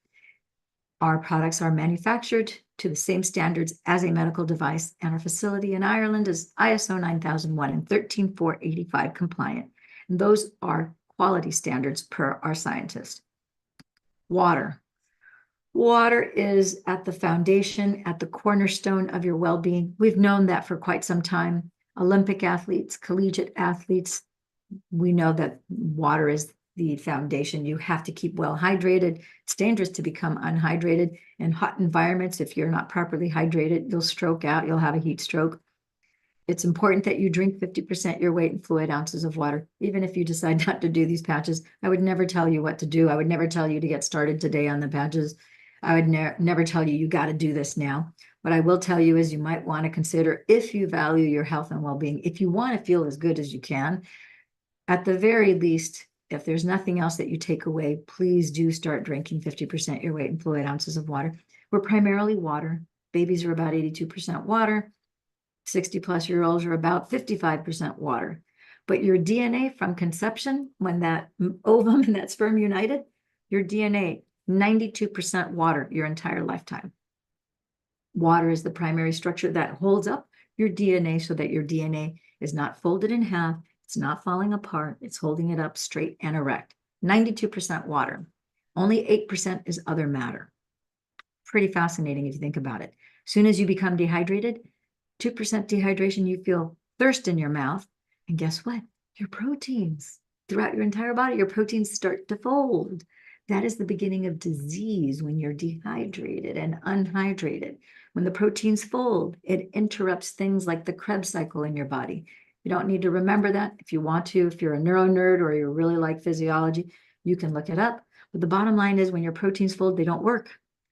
Our products are manufactured to the same standards as a medical device, and our facility in Ireland is ISO 9001 and 13485 compliant. And those are quality standards per our scientist. Water. Water is at the foundation, at the cornerstone of your well-being. We've known that for quite some time. Olympic athletes, collegiate athletes, we know that water is the foundation. You have to keep well hydrated. It's dangerous to become unhydrated in hot environments. If you're not properly hydrated, you'll stroke out, you'll have a heat stroke. It's important that you drink 50% your weight in fluid ounces of water. Even if you decide not to do these patches, I would never tell you what to do. I would never tell you to get started today on the patches. I would never tell you got to do this now. What I will tell you is you might want to consider, if you value your health and well-being, if you want to feel as good as you can, at the very least, if there's nothing else that you take away, please do start drinking 50% your weight in fluid ounces of water. We're primarily water. Babies are about 82% water. 60-plus-year-olds are about 55% water. But your DNA from conception, when that ovum and that sperm united, your DNA, 92% water your entire lifetime. Water is the primary structure that holds up your DNA so that your DNA is not folded in half. It's not falling apart. It's holding it up straight and erect. 92% water. Only 8% is other matter. Pretty fascinating if you think about it. As soon as you become dehydrated, 2% dehydration, you feel thirst in your mouth. And guess what? Your proteins throughout your entire body, your proteins start to fold. That is the beginning of disease when you're dehydrated and unhydrated. When the proteins fold, it interrupts things like the Krebs cycle in your body. You don't need to remember that. If you want to, if you're a neuro nerd or you really like physiology, you can look it up. But the bottom line is when your proteins fold, they don't work.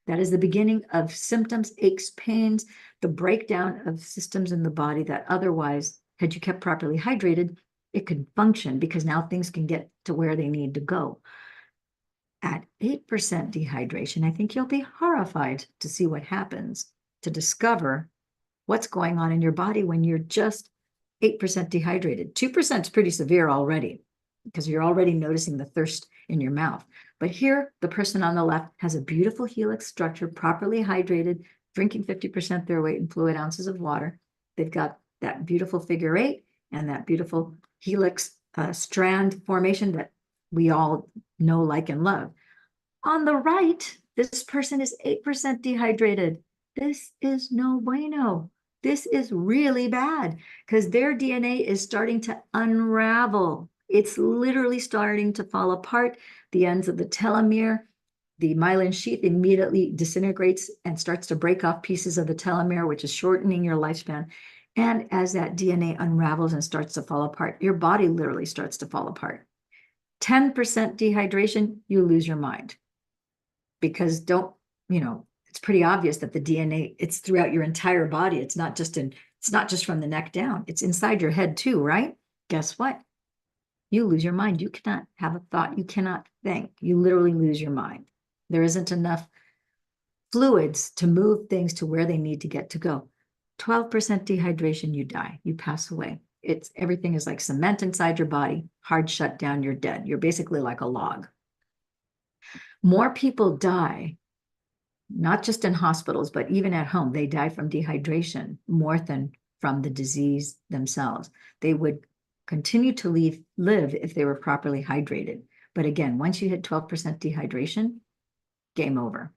That is the beginning of symptoms, aches, pains, the breakdown of systems in the body that otherwise, had you kept properly hydrated, it could function because now things can get to where they need to go. At 8% dehydration, I think you'll be horrified to see what happens, to discover what's going on in your body when you're just 8% dehydrated. 2% is pretty severe already because you're already noticing the thirst in your mouth. But here, the person on the left has a beautiful helix structure, properly hydrated, drinking 50% their weight in fluid ounces of water. They've got that beautiful figure 8 and that beautiful helix strand formation that we all know, like, and love. On the right, this person is 8% dehydrated. This is no bueno. This is really bad because their DNA is starting to unravel. It's literally starting to fall apart. The ends of the telomere, the myelin sheath immediately disintegrates and starts to break off pieces of the telomere, which is shortening your lifespan. And as that DNA unravels and starts to fall apart, your body literally starts to fall apart. 10% dehydration, you lose your mind. Because it's pretty obvious that the DNA, it's throughout your entire body. It's not just from the neck down. It's inside your head too, right? Guess what? You lose your mind. You cannot have a thought. You cannot think. You literally lose your mind. There isn't enough fluids to move things to where they need to get to go. 12% dehydration, you die. You pass away. Everything is like cement inside your body. Hard shut down, you're dead. You're basically like a log. More people die, not just in hospitals, but even at home. They die from dehydration more than from the disease themselves. They would continue to live if they were properly hydrated. But again, once you hit 12% dehydration, game over.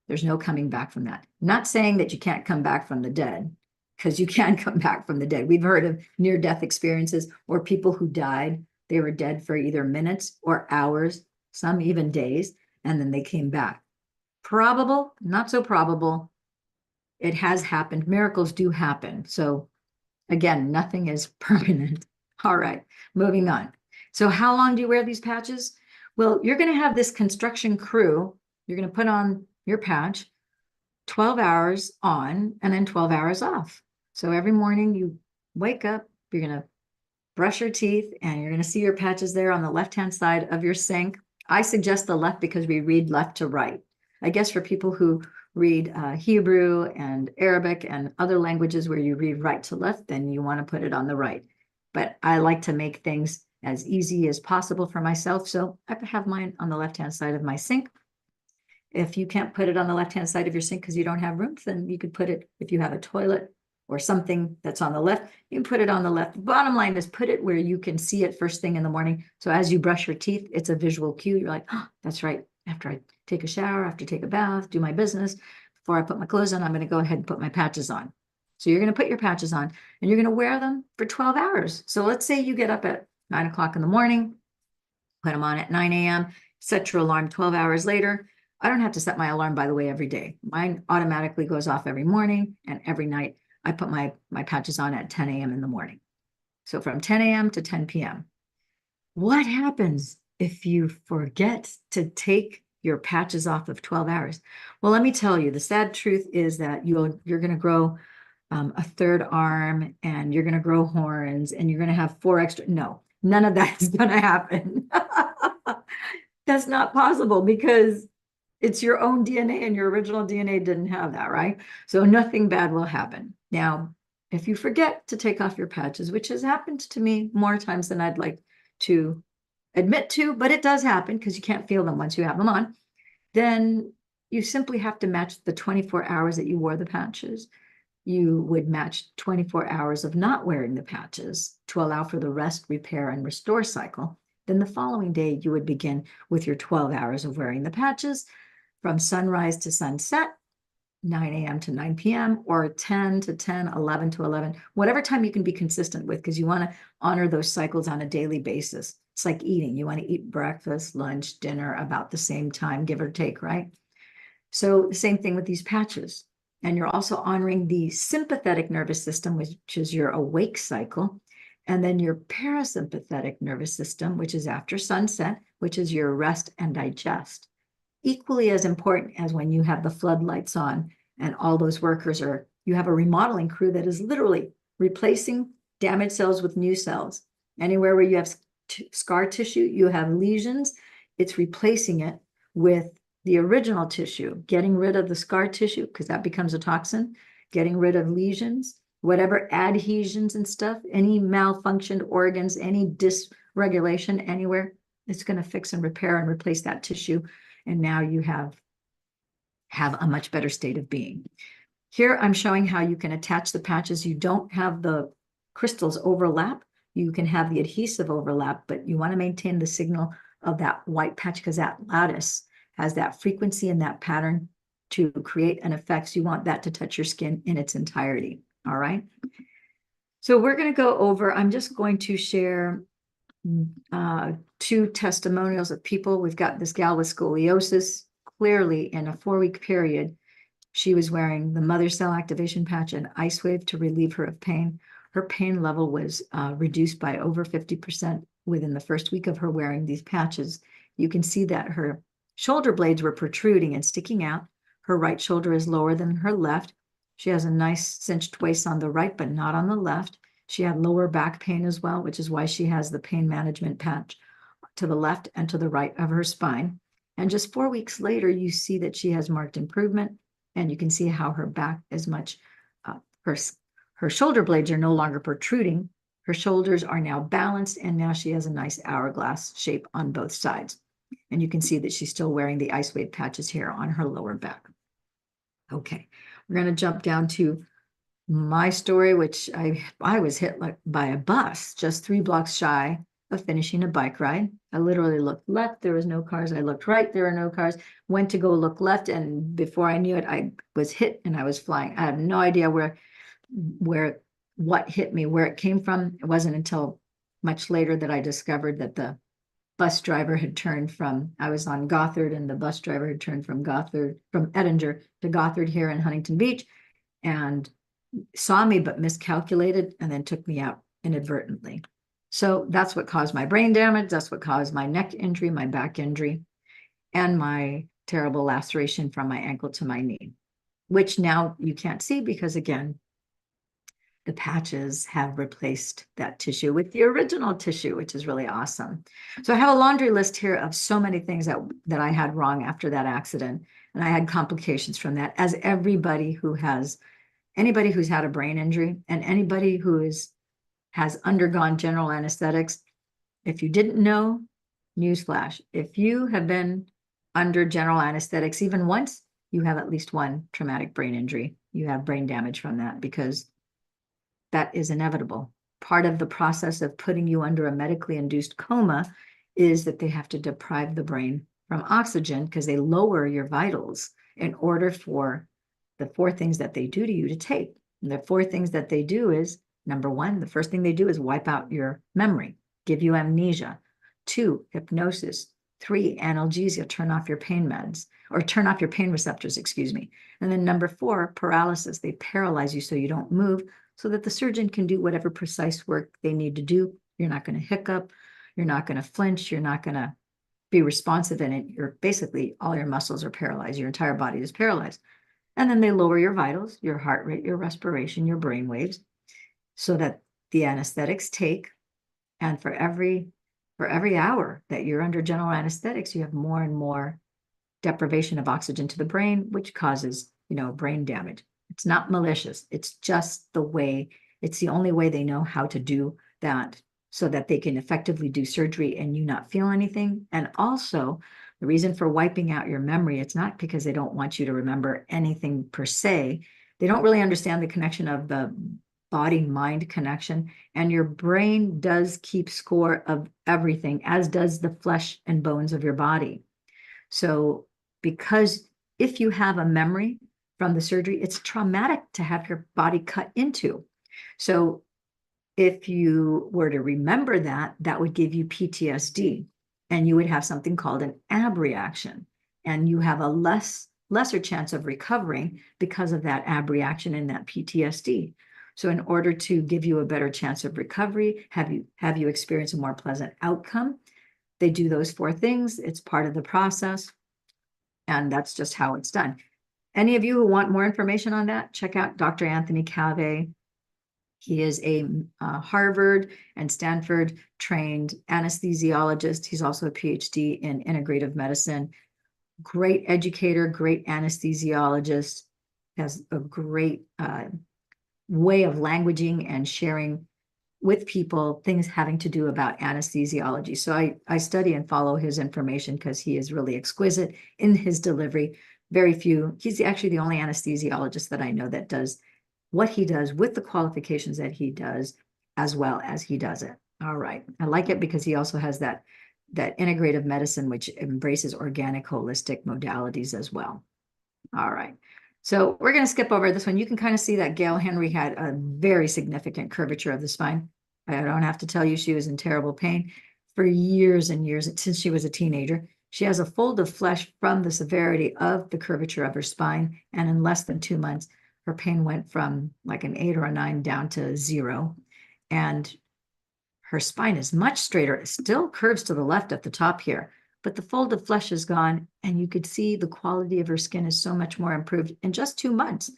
There's no coming back from that. Not saying that you can't come back from the dead, because you can come back from the dead. We've heard of near-death experiences or people who died. They were dead for either minutes or hours, some even days, and then they came back. Probable, not so probable. It has happened. Miracles do happen. So again, nothing is permanent. All right, moving on. So how long do you wear these patches? Well, you're going to have this construction crew. You're going to put on your patch 12 hours on and then 12 hours off. So every morning you wake up, you're going to brush your teeth, and you're going to see your patches there on the left-hand side of your sink. I suggest the left because we read left to right. I guess for people who read Hebrew and Arabic and other languages where you read right to left, then you want to put it on the right. But I like to make things as easy as possible for myself. So I have mine on the left-hand side of my sink. If you can't put it on the left-hand side of your sink because you don't have room, then you could put it, if you have a toilet or something that's on the left, you can put it on the left. The bottom line is put it where you can see it first thing in the morning. So as you brush your teeth, it's a visual cue. You're like, oh, that's right. After I take a shower, after I take a bath, do my business, before I put my clothes on, I'm going to go ahead and put my patches on. So you're going to put your patches on and you're going to wear them for 12 hours. So let's say you get up at 9 o'clock in the morning. put them on at 9 a.m., set your alarm 12 hours later. I don't have to set my alarm, by the way, every day. Mine automatically goes off every morning, and every night I put my patches on at 10 a.m. in the morning. So from 10 a.m. to 10 p.m. What happens if you forget to take your patches off of 12 hours? Well, let me tell you, the sad truth is that you're going to grow a third arm, and you're going to grow horns, and you're going to have 4 extra. No, none of that is going to happen. That's not possible because it's your own DNA, and your original DNA didn't have that, right? So nothing bad will happen. Now, if you forget to take off your patches, which has happened to me more times than I'd like to admit to, but it does happen because you can't feel them once you have them on, then you simply have to match the 24 hours that you wore the patches. You would match 24 hours of not wearing the patches to allow for the rest, repair, and restore cycle. Then the following day, you would begin with your 12 hours of wearing the patches from sunrise to sunset, 9 a.m. to 9 p.m., or 10 to 10, 11 to 11, whatever time you can be consistent with, because you want to honor those cycles on a daily basis. It's like eating. You want to eat breakfast, lunch, dinner about the same time, give or take, right? So the same thing with these patches. And you're also honoring the sympathetic nervous system, which is your awake cycle, and then your parasympathetic nervous system, which is after sunset, which is your rest and digest. Equally as important as when you have the floodlights on and all those workers you have a remodeling crew that is literally replacing damaged cells with new cells. Anywhere where you have scar tissue, you have lesions, it's replacing it with the original tissue, getting rid of the scar tissue because that becomes a toxin, getting rid of lesions, whatever adhesions and stuff, any malfunctioned organs, any dysregulation anywhere, it's going to fix and repair and replace that tissue. And now you have a much better state of being. Here I'm showing how you can attach the patches. You don't have the crystals overlap. You can have the adhesive overlap, but you want to maintain the signal of that white patch because that lattice has that frequency and that pattern to create an effect. So you want that to touch your skin in its entirety. All right. So we're going to go over, I'm just going to share 2 testimonials of people. We've got this gal with scoliosis. Clearly, in a 4-week period, she was wearing the mother cell activation patch and ice wave to relieve her of pain. Her pain level was reduced by over 50% within the first week of her wearing these patches. You can see that her shoulder blades were protruding and sticking out. Her right shoulder is lower than her left. She has a nice cinched waist on the right, but not on the left. She had lower back pain as well, which is why she has the pain management patch to the left and to the right of her spine. And just 4 weeks later, you see that she has marked improvement, and you can see how her back is much, her shoulder blades are no longer protruding. Her shoulders are now balanced, and now she has a nice hourglass shape on both sides. And you can see that she's still wearing the ice wave patches here on her lower back. Okay, we're going to jump down to my story, which I was hit by a bus just 3 blocks shy of finishing a bike ride. I literally looked left, there was no cars. I looked right, there were no cars. Went to go look left, and before I knew it, I was hit and I was flying. I have no idea what hit me, where it came from. It wasn't until much later that I discovered that the bus driver had turned from, I was on Gothard, and the bus driver had turned from Edinger to Gothard here in Huntington Beach, and saw me but miscalculated and then took me out inadvertently. So that's what caused my brain damage. That's what caused my neck injury, my back injury, and my terrible laceration from my ankle to my knee, which now you can't see because, again, the patches have replaced that tissue with the original tissue, which is really awesome. So I have a laundry list here of so many things that I had wrong after that accident, and I had complications from that, as anybody who's had a brain injury and anybody who has undergone general anesthetics. If you didn't know, newsflash, if you have been under general anesthetics even once, you have at least one traumatic brain injury. You have brain damage from that, because that is inevitable. Part of the process of putting you under a medically induced coma is that they have to deprive the brain from oxygen because they lower your vitals in order for the 4 things that they do to you to take. And the 4 things that they do is, number 1, the first thing they do is wipe out your memory, give you amnesia. 2, hypnosis. 3, analgesia, turn off your pain meds, or turn off your pain receptors, excuse me. And then number 4, paralysis. They paralyze you so you don't move, so that the surgeon can do whatever precise work they need to do. You're not going to hiccup, you're not going to flinch, you're not going to be responsive in it. You're basically, all your muscles are paralyzed, your entire body is paralyzed. And then they lower your vitals, your heart rate, your respiration, your brain waves, so that the anesthetics take, and for every hour that you're under general anesthetics, you have more and more deprivation of oxygen to the brain, which causes, brain damage. It's not malicious. It's just it's the only way they know how to do that, so that they can effectively do surgery and you not feel anything. And also, the reason for wiping out your memory, it's not because they don't want you to remember anything per se. They don't really understand the connection of the body-mind connection. And your brain does keep score of everything, as does the flesh and bones of your body. So because if you have a memory from the surgery, it's traumatic to have your body cut into. So if you were to remember that, that would give you PTSD, and you would have something called an abreaction, and you have a lesser chance of recovering because of that abreaction and that PTSD. So in order to give you a better chance of recovery, have you experience a more pleasant outcome, they do those 4 things. It's part of the process, and that's just how it's done. Any of you who want more information on that, check out Dr. Anthony Cave. He is a Harvard and Stanford trained anesthesiologist. He's also a PhD in integrative medicine. Great educator, great anesthesiologist, has a great way of languaging and sharing with people things having to do about anesthesiology. So I study and follow his information because he is really exquisite in his delivery. He's actually the only anesthesiologist that I know that does what he does with the qualifications that he does, as well as he does it. All right. I like it because he also has that integrative medicine, which embraces organic, holistic modalities as well. All right. So we're going to skip over this one. You can kind of see that Gail Henry had a very significant curvature of the spine. I don't have to tell you, she was in terrible pain for years and years, since she was a teenager. She has a fold of flesh from the severity of the curvature of her spine. And in less than 2 months, her pain went from like an 8 or a 9 down to 0. And her spine is much straighter. It still curves to the left at the top here, but the fold of flesh is gone, and you could see the quality of her skin is so much more improved in just 2 months.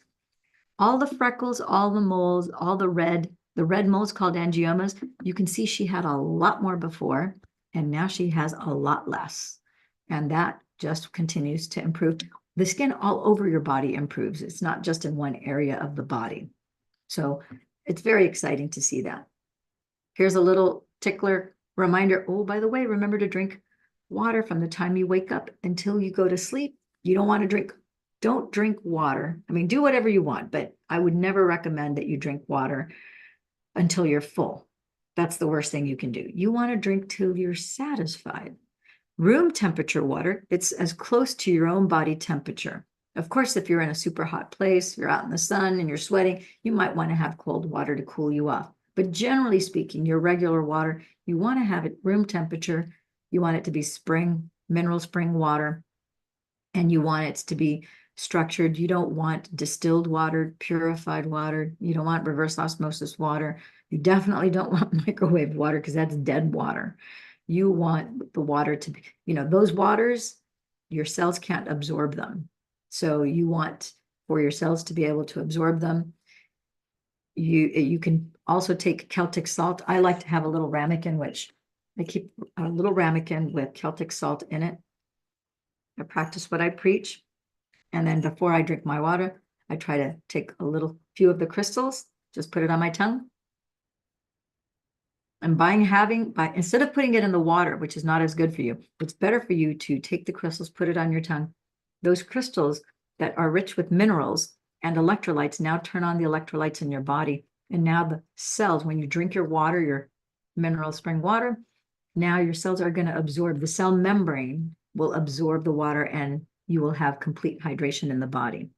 All the freckles, all the moles, all the red moles called angiomas, you can see she had a lot more before, and now she has a lot less. And that just continues to improve. The skin all over your body improves. It's not just in one area of the body. So it's very exciting to see that. Here's a little tickler reminder. Oh, by the way, remember to drink water from the time you wake up until you go to sleep. You don't drink water. I mean, do whatever you want, but I would never recommend that you drink water until you're full. That's the worst thing you can do. You want to drink till you're satisfied. Room temperature water, it's as close to your own body temperature. Of course, if you're in a super hot place, you're out in the sun and you're sweating, you might want to have cold water to cool you off. But generally speaking, your regular water, you want to have it room temperature. You want it to be mineral spring water, and you want it to be structured. You don't want distilled water, purified water. You don't want reverse osmosis water. You definitely don't want microwave water, because that's dead water. You want the water to be, those waters, your cells can't absorb them. So you want for your cells to be able to absorb them. You can also take Celtic salt. I like to have a little ramekin, which I keep a little ramekin with Celtic salt in it. I practice what I preach. And then before I drink my water, I try to take a few of the crystals, just put it on my tongue. And instead of putting it in the water, which is not as good for you, it's better for you to take the crystals, put it on your tongue. Those crystals that are rich with minerals and electrolytes now turn on the electrolytes in your body. And now the cells, when you drink your water, your mineral spring water, now your cells are going to absorb. The cell membrane will absorb the water, and you will have complete hydration in the body.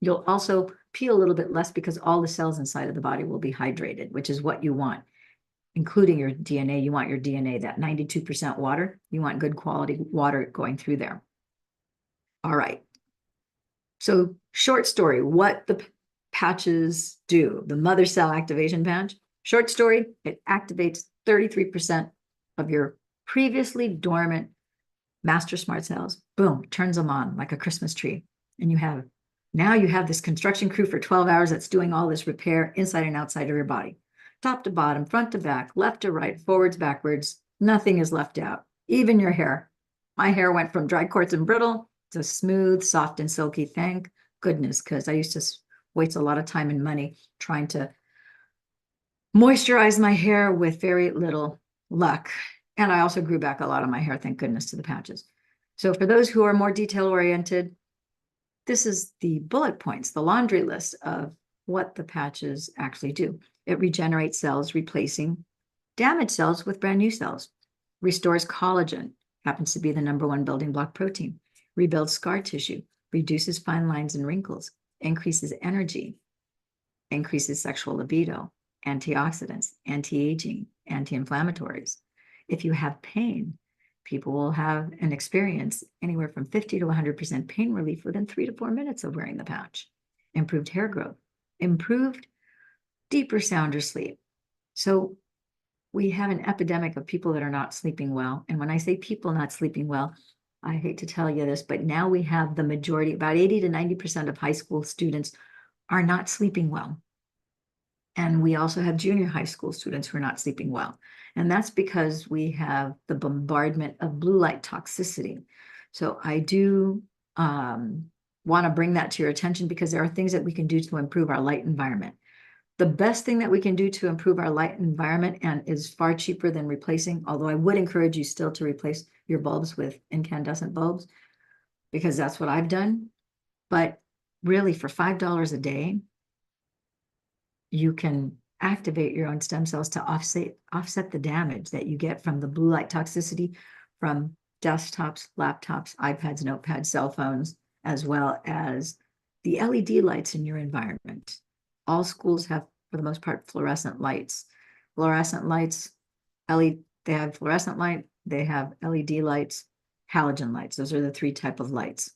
You'll also pee a little bit less because all the cells inside of the body will be hydrated, which is what you want. including your DNA. You want your DNA, that 92% water. You want good quality water going through there. All right. So short story, what the patches do. The mother cell activation patch. Short story, it activates 33% of your previously dormant master smart cells. Boom, turns them on like a Christmas tree. And now you have this construction crew for 12 hours that's doing all this repair inside and outside of your body. Top to bottom, front to back, left to right, forwards, backwards. Nothing is left out, even your hair. My hair went from dry, coarse, and brittle to smooth, soft, and silky. Thank goodness, because I used to waste a lot of time and money trying to moisturize my hair with very little luck. And I also grew back a lot of my hair, thank goodness, to the patches. So for those who are more detail-oriented, this is the bullet points, the laundry list of what the patches actually do. It regenerates cells, replacing damaged cells with brand new cells. Restores collagen, happens to be the #1 building block protein. Rebuilds scar tissue, reduces fine lines and wrinkles, increases energy, increases sexual libido, antioxidants, anti-aging, anti-inflammatories. If you have pain, people will have an experience anywhere from 50 to 100% pain relief within 3 to 4 minutes of wearing the patch. Improved hair growth, improved deeper, sounder sleep. So we have an epidemic of people that are not sleeping well. And when I say people not sleeping well, I hate to tell you this, but now we have the majority, about 80 to 90% of high school students are not sleeping well. And we also have junior high school students who are not sleeping well. And that's because we have the bombardment of blue light toxicity. So I do want to bring that to your attention, because there are things that we can do to improve our light environment. The best thing that we can do to improve our light environment, and is far cheaper than replacing, although I would encourage you still to replace your bulbs with incandescent bulbs, because that's what I've done. But really, for $5 a day, you can activate your own stem cells to offset the damage that you get from the blue light toxicity from desktops, laptops, iPads, notepads, cell phones, as well as the LED lights in your environment. All schools have, for the most part, fluorescent lights. Fluorescent lights, they have fluorescent light, they have LED lights, halogen lights. Those are the 3 types of lights.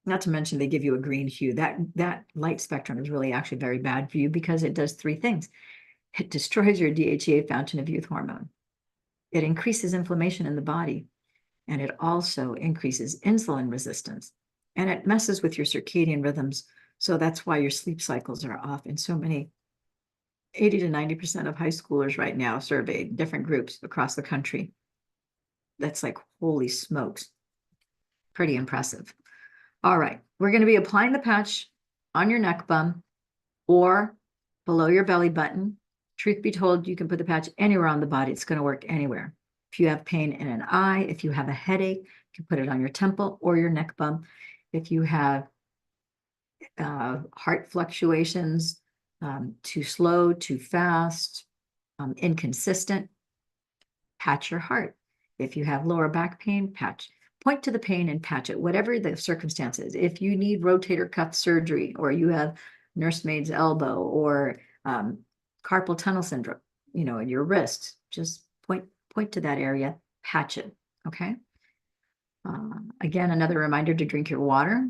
Not to mention they give you a green hue. That light spectrum is really actually very bad for you, because it does 3 things. It destroys your DHEA, fountain of youth hormone. It increases inflammation in the body. And it also increases insulin resistance. And it messes with your circadian rhythms. So that's why your sleep cycles are off. And so many, 80 to 90% of high schoolers right now surveyed, different groups across the country. That's like, holy smokes. Pretty impressive. All right, we're going to be applying the patch on your neck bum or below your belly button. Truth be told, you can put the patch anywhere on the body. It's going to work anywhere. If you have pain in an eye, if you have a headache, you can put it on your temple or your neck bum. If you have heart fluctuations, too slow, too fast, inconsistent, patch your heart. If you have lower back pain, patch. Point to the pain and patch it, whatever the circumstances. If you need rotator cuff surgery, or you have nursemaid's elbow, or carpal tunnel syndrome, in your wrist, just point to that area, patch it, okay? Again, another reminder to drink your water.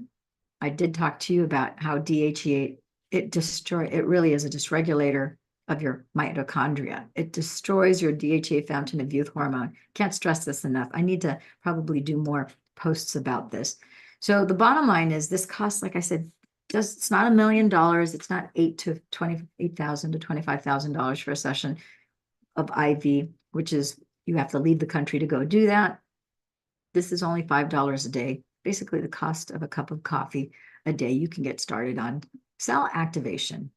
I did talk to you about how DHEA, it really is a dysregulator of your mitochondria. It destroys your DHEA, fountain of youth hormone. Can't stress this enough. I need to probably do more posts about this. So the bottom line is, this costs, like I said, it's not $1 million. It's not $8,000 to $25,000 for a session of IV, which is, you have to leave the country to go do that. This is only $5 a day, basically the cost of a cup of coffee a day. You can get started on cell activation.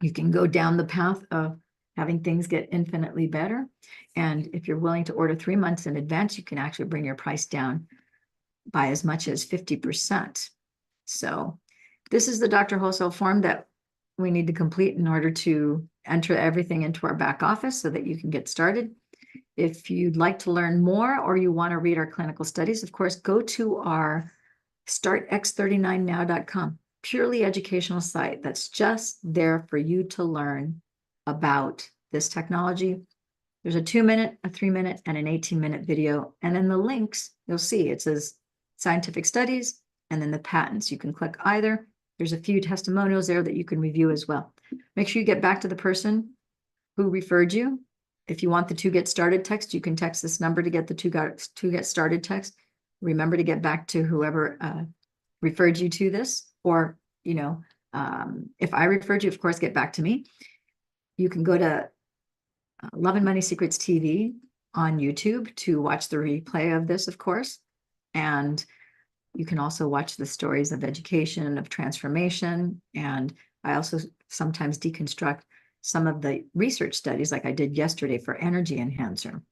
You can go down the path of having things get infinitely better. And if you're willing to order 3 months in advance, you can actually bring your price down by as much as 50%. So this is the Dr. Wholesale form that we need to complete in order to enter everything into our back office so that you can get started. If you'd like to learn more, or you want to read our clinical studies, of course, go to our startx39now.com, purely educational site that's just there for you to learn about this technology. There's a 2-minute, a 3-minute, and an 18-minute video. And in the links, you'll see it says scientific studies and then the patents. You can click either. There's a few testimonials there that you can review as well. Make sure you get back to the person who referred you. If you want the to get started text, you can text this number to get the to get started text. Remember to get back to whoever referred you to this, or, you know, if I referred you, of course, get back to me. You can go to Love and Money Secrets TV on YouTube to watch the replay of this, of course. And you can also watch the stories of education, of transformation. And I also sometimes deconstruct some of the research studies like I did yesterday for energy enhancer.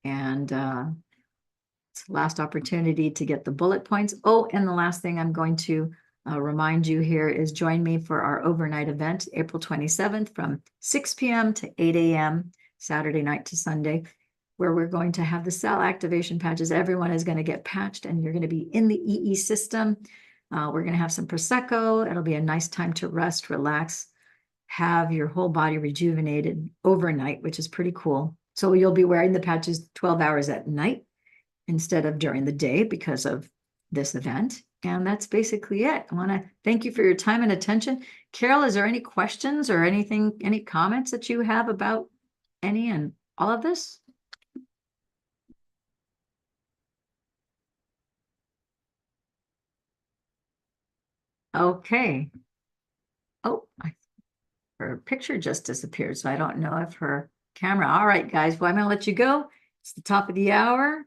And it's the last opportunity to get the bullet points. Oh, and the last thing I'm going to remind you here is join me for our overnight event, April 27th from 6 p.m. to 8 a.m., Saturday night to Sunday, where we're going to have the cell activation patches. Everyone is going to get patched and you're going to be in the EE system. We're going to have some Prosecco. It'll be a nice time to rest, relax, have your whole body rejuvenated overnight, which is pretty cool. So you'll be wearing the patches 12 hours at night instead of during the day because of this event. And that's basically it. I want to thank you for your time and attention. Carol, is there any questions or anything, any comments that you have about any and all of this? Okay. Oh, her picture just disappeared, so I don't know if her camera. All right, guys. Well, I'm going to let you go. It's the top of the hour.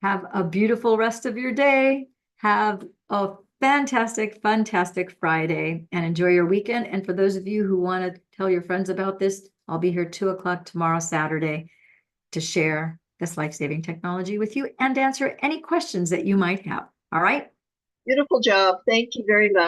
Have a beautiful rest of your day. Have a fantastic Friday and enjoy your weekend. And for those of you who want to tell your friends about this, I'll be here 2 o'clock tomorrow, Saturday, to share this life-saving technology with you and answer any questions that you might have. All right. Beautiful job. Thank you very much.